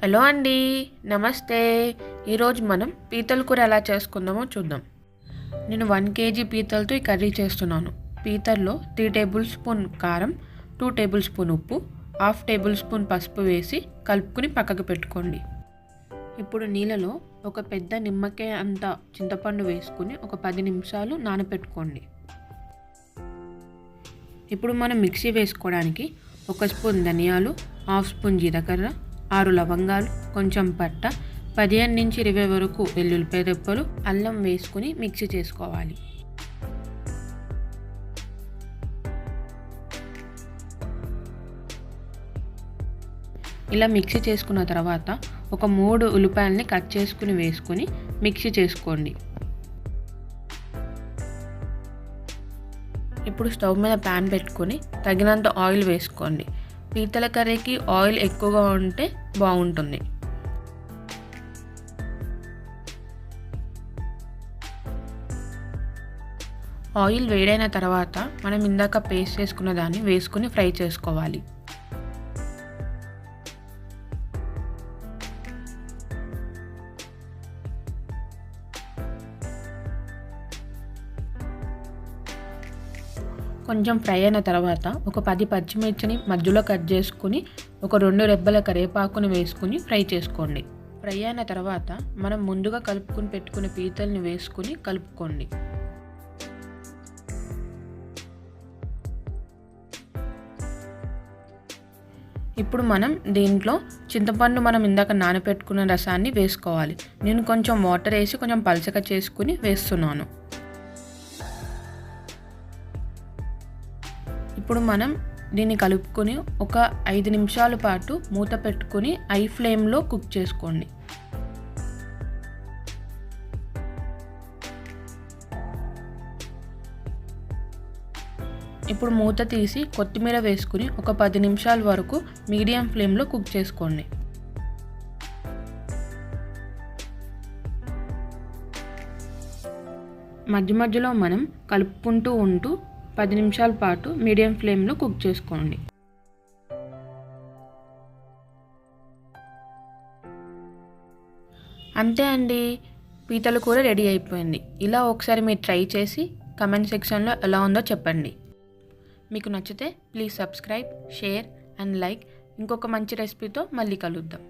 Hello అండి, నమస్తే. ఈరోజు మనం పీతల కూర ఎలా చేసుకుందామో చూద్దాం. నేను 1 కేజీ పీతలతో ఈ కర్రీ చేస్తున్నాను. పీతల్లో 3 టేబుల్ స్పూన్ కారం, 2 టేబుల్ స్పూన్ ఉప్పు, 1/2 టేబుల్ స్పూన్ పసుపు వేసి కలుపుకుని పక్కకు పెట్టుకోండి. ఇప్పుడు నీళ్ళలో ఒక పెద్ద నిమ్మకాయ అంత చింతపండు వేసుకుని ఒక 10 నిమిషాలు నానబెట్టుకోండి. ఇప్పుడు మనం మిక్సీ వేసుకోవడానికి 1 స్పూన్ ధనియాలు, 1/2 స్పూన్ జీలకర్ర, 6 లవంగాలు, కొంచెం పట్ట, 15 నుంచి 20 వరకు వెల్లుల్లిపాయ రెబ్బలు, అల్లం వేసుకుని మిక్సీ చేసుకోవాలి. ఇలా మిక్సీ చేసుకున్న తర్వాత ఒక 3 ఉల్లిపాయలని కట్ చేసుకుని వేసుకుని మిక్సీ చేసుకోండి. ఇప్పుడు స్టవ్ మీద ప్యాన్ పెట్టుకొని తగినంత ఆయిల్ వేసుకోండి. పీతల కర్రీకి ఆయిల్ ఎక్కువగా ఉంటే బాగుంటుంది. ఆయిల్ వేడైన తర్వాత మనం ఇందాక పేస్ట్ చేసుకున్న దాన్ని వేసుకుని ఫ్రై చేసుకోవాలి. కొంచెం ఫ్రై అయిన తర్వాత ఒక 10 పచ్చిమిర్చిని మధ్యలో కట్ చేసుకుని ఒక 2 రెబ్బల కరివేపాకుని వేసుకుని ఫ్రై చేసుకోండి. ఫ్రై అయిన తర్వాత మనం ముందుగా కలుపుకుని పెట్టుకునే పీతల్ని వేసుకుని కలుపుకోండి. ఇప్పుడు మనం దీంట్లో చింతపండు మనం ఇందాక నానబెట్టుకున్న రసాన్ని వేసుకోవాలి. నేను కొంచెం వాటర్ వేసి కొంచెం పలచగా చేసుకుని వేస్తున్నాను. ఇప్పుడు మనం దీన్ని కలుపుకొని ఒక 5 నిమిషాల పాటు మూత పెట్టుకొని హై ఫ్లేమ్లో కుక్ చేసుకోండి. ఇప్పుడు మూత తీసి కొత్తిమీర వేసుకుని ఒక 10 నిమిషాల వరకు మీడియం ఫ్లేమ్లో కుక్ చేసుకోండి. మధ్య మధ్యలో మనం కలుపుకుంటూ ఉంటూ 10 నిమిషాల పాటు మీడియం ఫ్లేమ్లో కుక్ చేసుకోండి. అంతే అండి, పీతల కూర రెడీ అయిపోయింది. ఇలా ఒకసారి మీరు ట్రై చేసి కమెంట్ సెక్షన్లో ఎలా ఉందో చెప్పండి. మీకు నచ్చితే please subscribe, share and like. ఇంకొక మంచి రెసిపీతో మళ్ళీ కలుద్దాం.